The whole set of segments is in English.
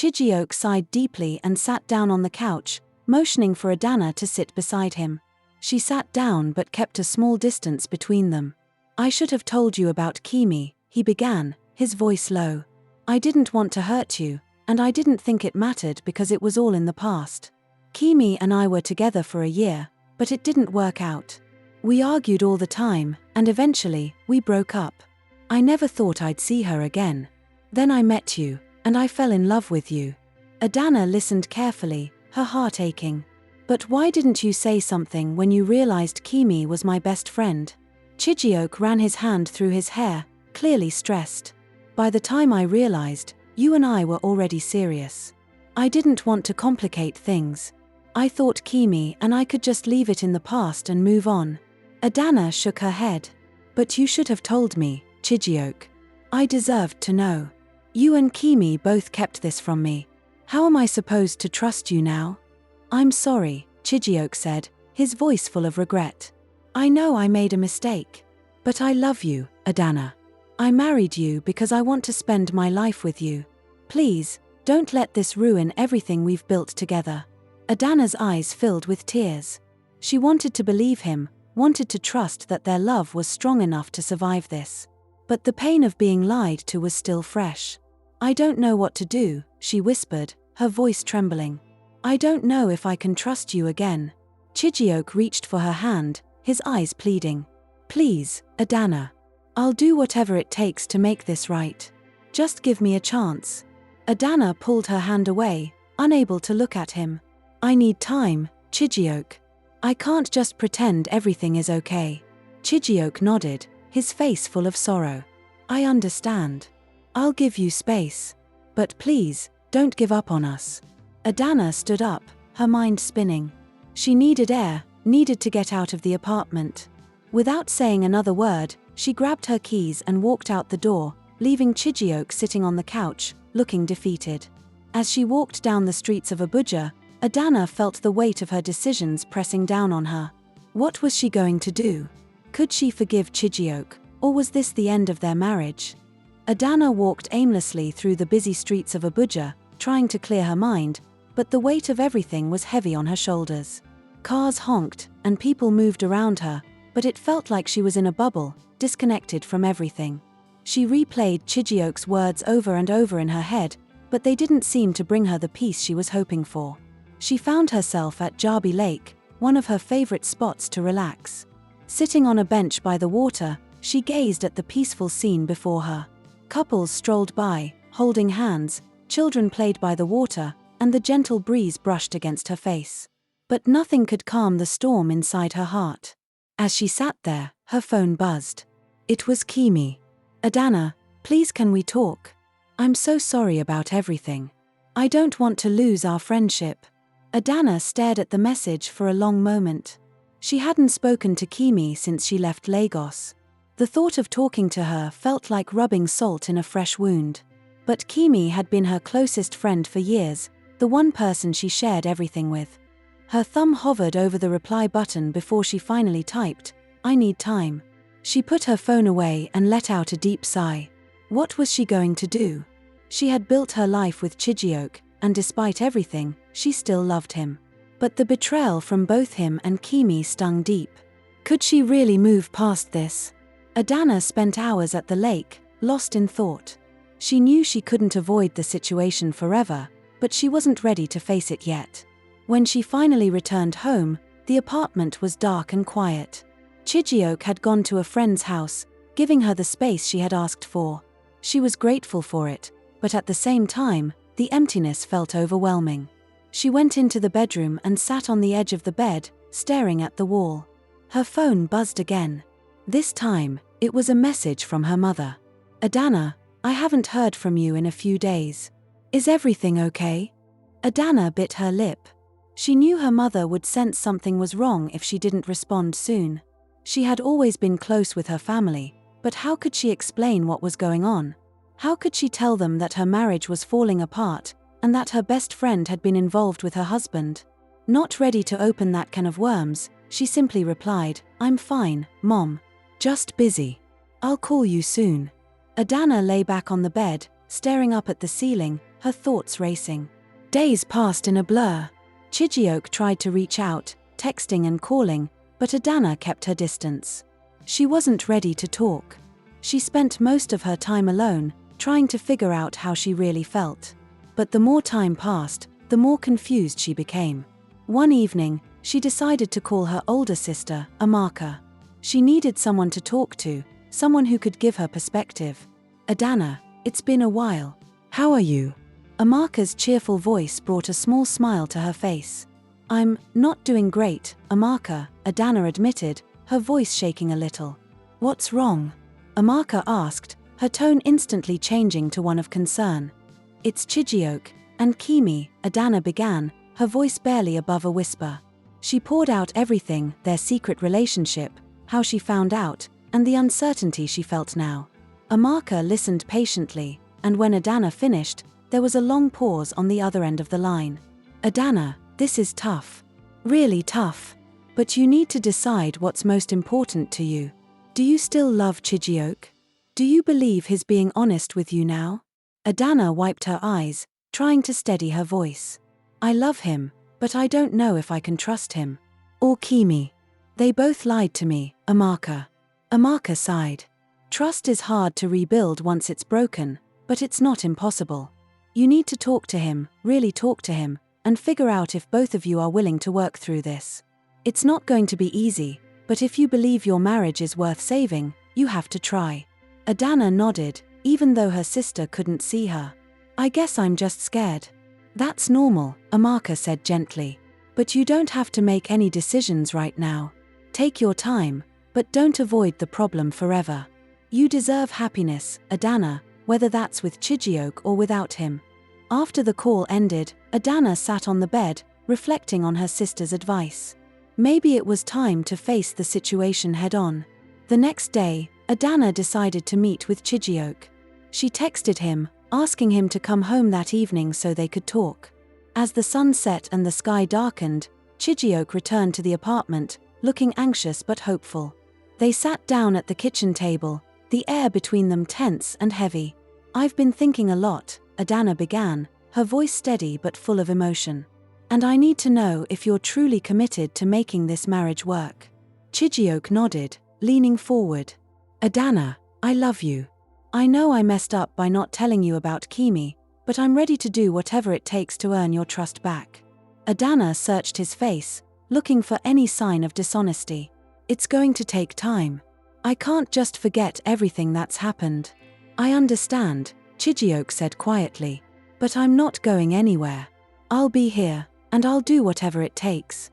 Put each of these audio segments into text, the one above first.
Chijioke sighed deeply and sat down on the couch, motioning for Adana to sit beside him. She sat down but kept a small distance between them. "I should have told you about Kimi," he began, his voice low. "I didn't want to hurt you, and I didn't think it mattered because it was all in the past. Kimi and I were together for a year, but it didn't work out. We argued all the time, and eventually, we broke up. I never thought I'd see her again. Then I met you, and I fell in love with you." Adana listened carefully, her heart aching. "But why didn't you say something when you realized Kimi was my best friend?" Chijioke ran his hand through his hair, clearly stressed. "By the time I realized, you and I were already serious. I didn't want to complicate things. I thought Kimi and I could just leave it in the past and move on." Adana shook her head. "But you should have told me, Chijioke. I deserved to know. You and Kimi both kept this from me. How am I supposed to trust you now?" "I'm sorry," Chijioke said, his voice full of regret. "I know I made a mistake. But I love you, Adana. I married you because I want to spend my life with you. Please, don't let this ruin everything we've built together." Adana's eyes filled with tears. She wanted to believe him, wanted to trust that their love was strong enough to survive this. But the pain of being lied to was still fresh. "I don't know what to do," she whispered, her voice trembling. "I don't know if I can trust you again." Chijioke reached for her hand, his eyes pleading. "Please, Adana. I'll do whatever it takes to make this right. Just give me a chance." Adana pulled her hand away, unable to look at him. "I need time, Chijioke. I can't just pretend everything is okay." Chijioke nodded, his face full of sorrow. "I understand. I'll give you space. But please, don't give up on us." Adana stood up, her mind spinning. She needed air, needed to get out of the apartment. Without saying another word, she grabbed her keys and walked out the door, leaving Chijioke sitting on the couch, looking defeated. As she walked down the streets of Abuja, Adana felt the weight of her decisions pressing down on her. What was she going to do? Could she forgive Chijioke, or was this the end of their marriage? Adana walked aimlessly through the busy streets of Abuja, trying to clear her mind, but the weight of everything was heavy on her shoulders. Cars honked, and people moved around her, but it felt like she was in a bubble, disconnected from everything. She replayed Chijioke's words over and over in her head, but they didn't seem to bring her the peace she was hoping for. She found herself at Jabi Lake, one of her favorite spots to relax. Sitting on a bench by the water, she gazed at the peaceful scene before her. Couples strolled by, holding hands, children played by the water, and the gentle breeze brushed against her face. But nothing could calm the storm inside her heart. As she sat there, her phone buzzed. It was Kimi. "Adana, please can we talk? I'm so sorry about everything. I don't want to lose our friendship." Adana stared at the message for a long moment. She hadn't spoken to Kimi since she left Lagos. The thought of talking to her felt like rubbing salt in a fresh wound. But Kimi had been her closest friend for years, the one person she shared everything with. Her thumb hovered over the reply button before she finally typed, "I need time." She put her phone away and let out a deep sigh. What was she going to do? She had built her life with Chijioke, and despite everything, she still loved him. But the betrayal from both him and Kimi stung deep. Could she really move past this? Adana spent hours at the lake, lost in thought. She knew she couldn't avoid the situation forever, but she wasn't ready to face it yet. When she finally returned home, the apartment was dark and quiet. Chijioke had gone to a friend's house, giving her the space she had asked for. She was grateful for it, but at the same time, the emptiness felt overwhelming. She went into the bedroom and sat on the edge of the bed, staring at the wall. Her phone buzzed again. This time, it was a message from her mother. "Adana, I haven't heard from you in a few days. Is everything okay?" Adana bit her lip. She knew her mother would sense something was wrong if she didn't respond soon. She had always been close with her family, but how could she explain what was going on? How could she tell them that her marriage was falling apart, and that her best friend had been involved with her husband? Not ready to open that can of worms, she simply replied, "I'm fine, Mom. Just busy. I'll call you soon." Adana lay back on the bed, staring up at the ceiling, her thoughts racing. Days passed in a blur. Chijioke tried to reach out, texting and calling, but Adana kept her distance. She wasn't ready to talk. She spent most of her time alone, trying to figure out how she really felt. But the more time passed, the more confused she became. One evening, she decided to call her older sister, Amaka. She needed someone to talk to, someone who could give her perspective. Adana, it's been a while. How are you? Amaka's cheerful voice brought a small smile to her face. I'm not doing great, Amaka, Adana admitted, her voice shaking a little. What's wrong? Amaka asked, her tone instantly changing to one of concern. It's Chijioke and Kimi, Adana began, her voice barely above a whisper. She poured out everything, their secret relationship, how she found out, and the uncertainty she felt now. Amaka listened patiently, and when Adana finished, there was a long pause on the other end of the line. Adana, this is tough. Really tough. But you need to decide what's most important to you. Do you still love Chijioke? Do you believe he's being honest with you now? Adana wiped her eyes, trying to steady her voice. I love him, but I don't know if I can trust him. Or Kimi. They both lied to me, Amaka. Amaka sighed. Trust is hard to rebuild once it's broken, but it's not impossible. You need to talk to him, really talk to him, and figure out if both of you are willing to work through this. It's not going to be easy, but if you believe your marriage is worth saving, you have to try. Adana nodded, even though her sister couldn't see her. I guess I'm just scared. That's normal, Amaka said gently. But you don't have to make any decisions right now. Take your time, but don't avoid the problem forever. You deserve happiness, Adana, whether that's with Chijioke or without him. After the call ended, Adana sat on the bed, reflecting on her sister's advice. Maybe it was time to face the situation head-on. The next day, Adana decided to meet with Chijioke. She texted him, asking him to come home that evening so they could talk. As the sun set and the sky darkened, Chijioke returned to the apartment, looking anxious but hopeful. They sat down at the kitchen table, the air between them tense and heavy. I've been thinking a lot, Adana began, her voice steady but full of emotion. And I need to know if you're truly committed to making this marriage work. Chijioke nodded, leaning forward. Adana, I love you. I know I messed up by not telling you about Kimi, but I'm ready to do whatever it takes to earn your trust back. Adana searched his face, looking for any sign of dishonesty. It's going to take time. I can't just forget everything that's happened. I understand, Chijioke said quietly. But I'm not going anywhere. I'll be here, and I'll do whatever it takes.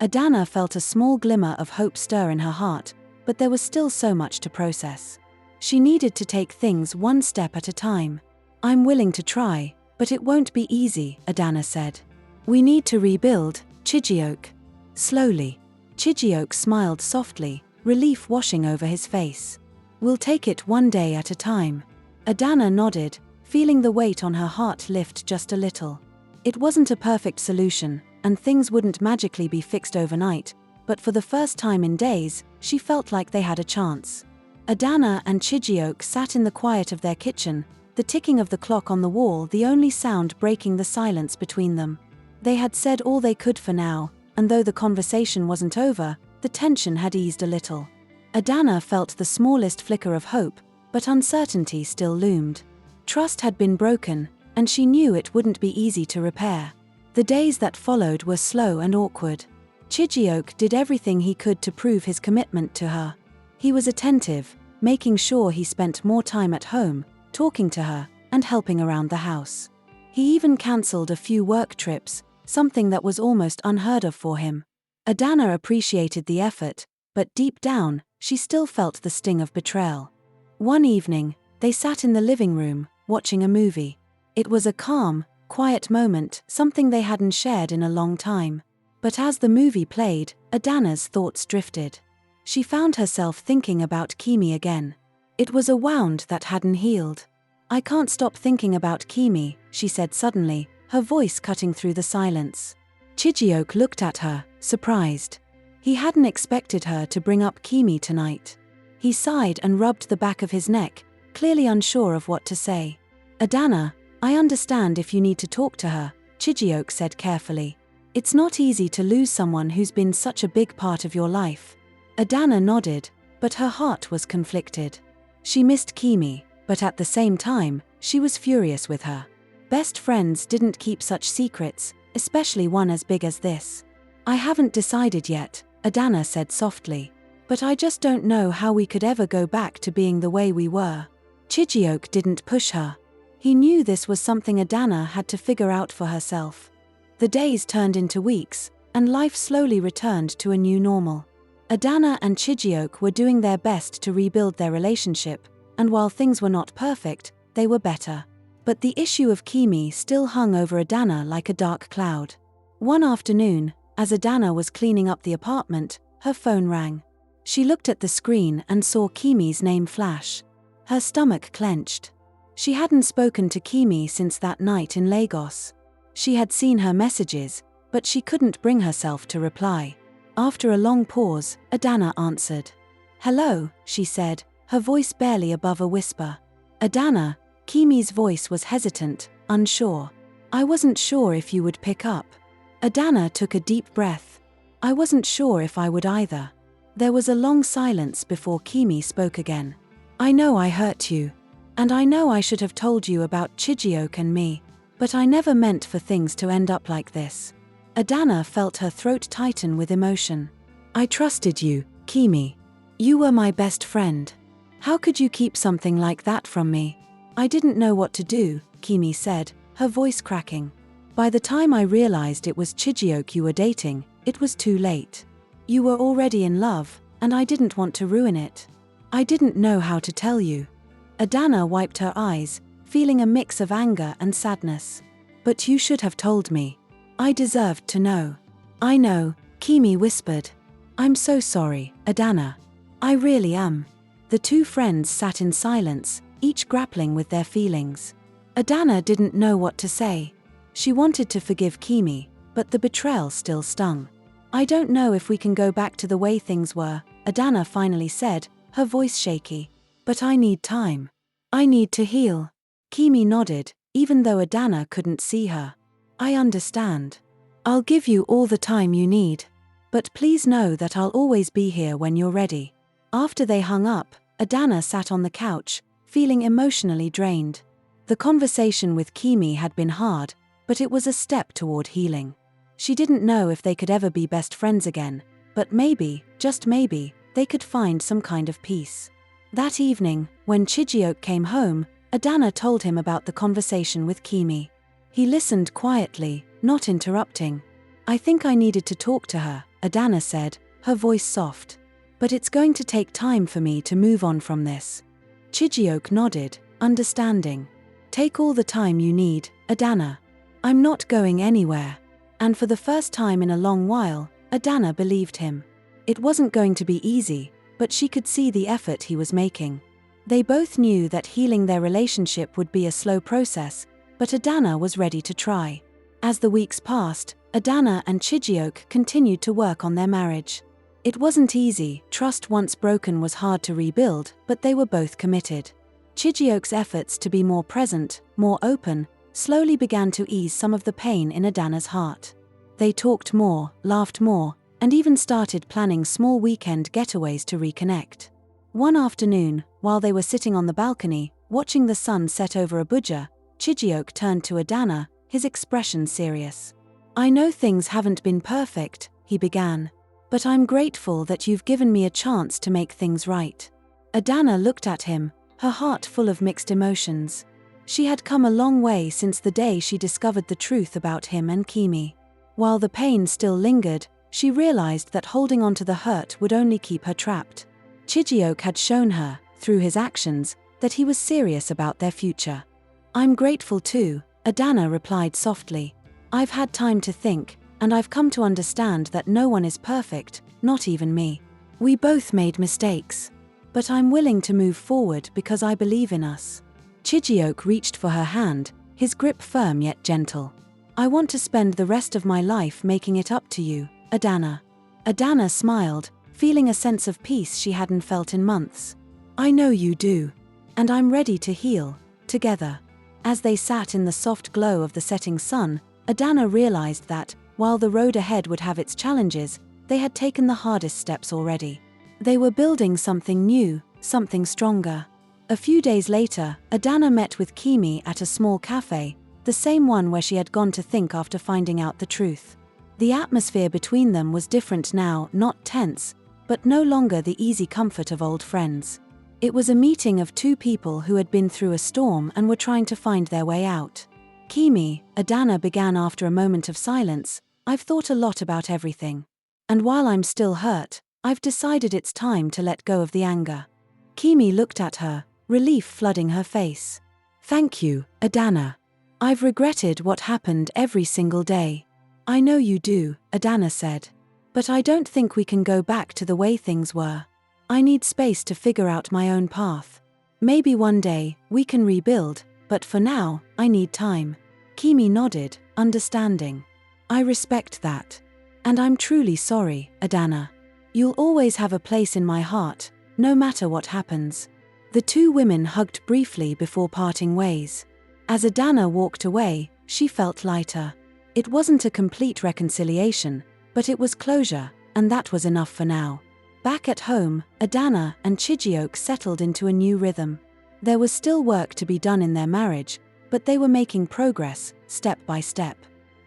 Adana felt a small glimmer of hope stir in her heart, but there was still so much to process. She needed to take things one step at a time. I'm willing to try, but it won't be easy, Adana said. We need to rebuild, Chijioke. Slowly. Chijioke smiled softly, relief washing over his face. We'll take it one day at a time. Adana nodded, feeling the weight on her heart lift just a little. It wasn't a perfect solution, and things wouldn't magically be fixed overnight, but for the first time in days, she felt like they had a chance. Adana and Chijioke sat in the quiet of their kitchen, the ticking of the clock on the wall the only sound breaking the silence between them. They had said all they could for now, and though the conversation wasn't over, the tension had eased a little. Adana felt the smallest flicker of hope, but uncertainty still loomed. Trust had been broken, and she knew it wouldn't be easy to repair. The days that followed were slow and awkward. Chijioke did everything he could to prove his commitment to her. He was attentive, making sure he spent more time at home, talking to her, and helping around the house. He even cancelled a few work trips, something that was almost unheard of for him. Adana appreciated the effort, but deep down, she still felt the sting of betrayal. One evening, they sat in the living room, watching a movie. It was a calm, quiet moment, something they hadn't shared in a long time. But as the movie played, Adana's thoughts drifted. She found herself thinking about Kimi again. It was a wound that hadn't healed. I can't stop thinking about Kimi, she said suddenly, her voice cutting through the silence. Chijioke looked at her, surprised. He hadn't expected her to bring up Kimi tonight. He sighed and rubbed the back of his neck, clearly unsure of what to say. Adana, I understand if you need to talk to her, Chijioke said carefully. It's not easy to lose someone who's been such a big part of your life. Adana nodded, but her heart was conflicted. She missed Kimi, but at the same time, she was furious with her. Best friends didn't keep such secrets, especially one as big as this. I haven't decided yet, Adana said softly. But I just don't know how we could ever go back to being the way we were. Chijioke didn't push her. He knew this was something Adana had to figure out for herself. The days turned into weeks, and life slowly returned to a new normal. Adana and Chijioke were doing their best to rebuild their relationship, and while things were not perfect, they were better. But the issue of Kimi still hung over Adana like a dark cloud. One afternoon, as Adana was cleaning up the apartment, her phone rang. She looked at the screen and saw Kimi's name flash. Her stomach clenched. She hadn't spoken to Kimi since that night in Lagos. She had seen her messages, but she couldn't bring herself to reply. After a long pause, Adana answered. "Hello," she said, her voice barely above a whisper. "Adana," Kimi's voice was hesitant, unsure. "I wasn't sure if you would pick up." Adana took a deep breath. "I wasn't sure if I would either." There was a long silence before Kimi spoke again. "I know I hurt you. And I know I should have told you about Chijioke and me. But I never meant for things to end up like this." Adana felt her throat tighten with emotion. "I trusted you, Kimi. You were my best friend. How could you keep something like that from me?" "I didn't know what to do," Kimi said, her voice cracking. "By the time I realized it was Chijioke you were dating, it was too late. You were already in love, and I didn't want to ruin it. I didn't know how to tell you." Adana wiped her eyes, feeling a mix of anger and sadness. "But you should have told me. I deserved to know." "I know," Kimi whispered. "I'm so sorry, Adana. I really am." The two friends sat in silence, each grappling with their feelings. Adana didn't know what to say. She wanted to forgive Kimi, but the betrayal still stung. "I don't know if we can go back to the way things were," Adana finally said, her voice shaky. "But I need time. I need to heal." Kimi nodded, even though Adana couldn't see her. "I understand. I'll give you all the time you need. But please know that I'll always be here when you're ready." After they hung up, Adana sat on the couch, feeling emotionally drained. The conversation with Kimi had been hard, but it was a step toward healing. She didn't know if they could ever be best friends again, but maybe, just maybe, they could find some kind of peace. That evening, when Chijioke came home, Adana told him about the conversation with Kimi. He listened quietly, not interrupting. "I think I needed to talk to her," Adana said, her voice soft. "But it's going to take time for me to move on from this." Chijioke nodded, understanding. "Take all the time you need, Adana. I'm not going anywhere." And for the first time in a long while, Adana believed him. It wasn't going to be easy, but she could see the effort he was making. They both knew that healing their relationship would be a slow process, but Adana was ready to try. As the weeks passed, Adana and Chijioke continued to work on their marriage. It wasn't easy, trust once broken was hard to rebuild, but they were both committed. Chijioke's efforts to be more present, more open, slowly began to ease some of the pain in Adana's heart. They talked more, laughed more, and even started planning small weekend getaways to reconnect. One afternoon, while they were sitting on the balcony, watching the sun set over Abuja, Chijioke turned to Adana, his expression serious. "I know things haven't been perfect," he began. "But I'm grateful that you've given me a chance to make things right." Adana looked at him, her heart full of mixed emotions. She had come a long way since the day she discovered the truth about him and Kimi. While the pain still lingered, she realized that holding on to the hurt would only keep her trapped. Chijioke had shown her, through his actions, that he was serious about their future. "I'm grateful too," Adana replied softly. "I've had time to think, and I've come to understand that no one is perfect, not even me. We both made mistakes. But I'm willing to move forward because I believe in us." Chijioke reached for her hand, his grip firm yet gentle. "I want to spend the rest of my life making it up to you, Adana." Adana smiled, feeling a sense of peace she hadn't felt in months. "I know you do. And I'm ready to heal, together." As they sat in the soft glow of the setting sun, Adana realized that, while the road ahead would have its challenges, they had taken the hardest steps already. They were building something new, something stronger. A few days later, Adana met with Kimi at a small cafe, the same one where she had gone to think after finding out the truth. The atmosphere between them was different now, not tense, but no longer the easy comfort of old friends. It was a meeting of two people who had been through a storm and were trying to find their way out. Kimi, Adana began after a moment of silence, I've thought a lot about everything. And while I'm still hurt, I've decided it's time to let go of the anger. Kimi looked at her, relief flooding her face. Thank you, Adana. I've regretted what happened every single day. I know you do, Adana said. But I don't think we can go back to the way things were. I need space to figure out my own path. Maybe one day, we can rebuild, but for now, I need time. Kimi nodded, understanding. I respect that. And I'm truly sorry, Adana. You'll always have a place in my heart, no matter what happens. The two women hugged briefly before parting ways. As Adana walked away, she felt lighter. It wasn't a complete reconciliation, but it was closure, and that was enough for now. Back at home, Adana and Chijioke settled into a new rhythm. There was still work to be done in their marriage, but they were making progress, step by step.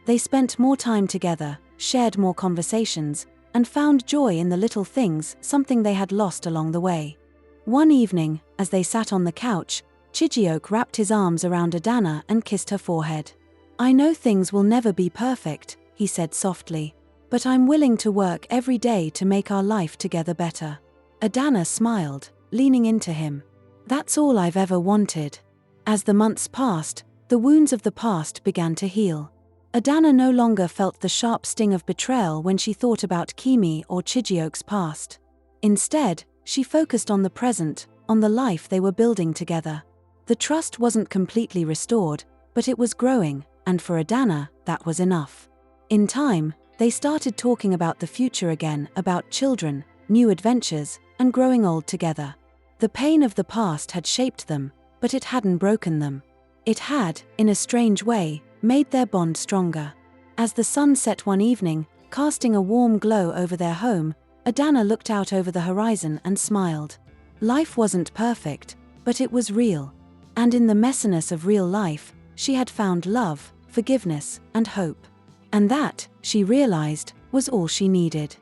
They spent more time together, shared more conversations, and found joy in the little things, something they had lost along the way. One evening, as they sat on the couch, Chijioke wrapped his arms around Adana and kissed her forehead. I know things will never be perfect, he said softly, but I'm willing to work every day to make our life together better. Adana smiled, leaning into him. That's all I've ever wanted. As the months passed, the wounds of the past began to heal. Adana no longer felt the sharp sting of betrayal when she thought about Kimi or Chijioke's past. Instead, she focused on the present, on the life they were building together. The trust wasn't completely restored, but it was growing, and for Adana, that was enough. In time, they started talking about the future again, about children, new adventures, and growing old together. The pain of the past had shaped them, but it hadn't broken them. It had, in a strange way, made their bond stronger. As the sun set one evening, casting a warm glow over their home, Adana looked out over the horizon and smiled. Life wasn't perfect, but it was real. And in the messiness of real life, she had found love, forgiveness, and hope. And that, she realized, was all she needed.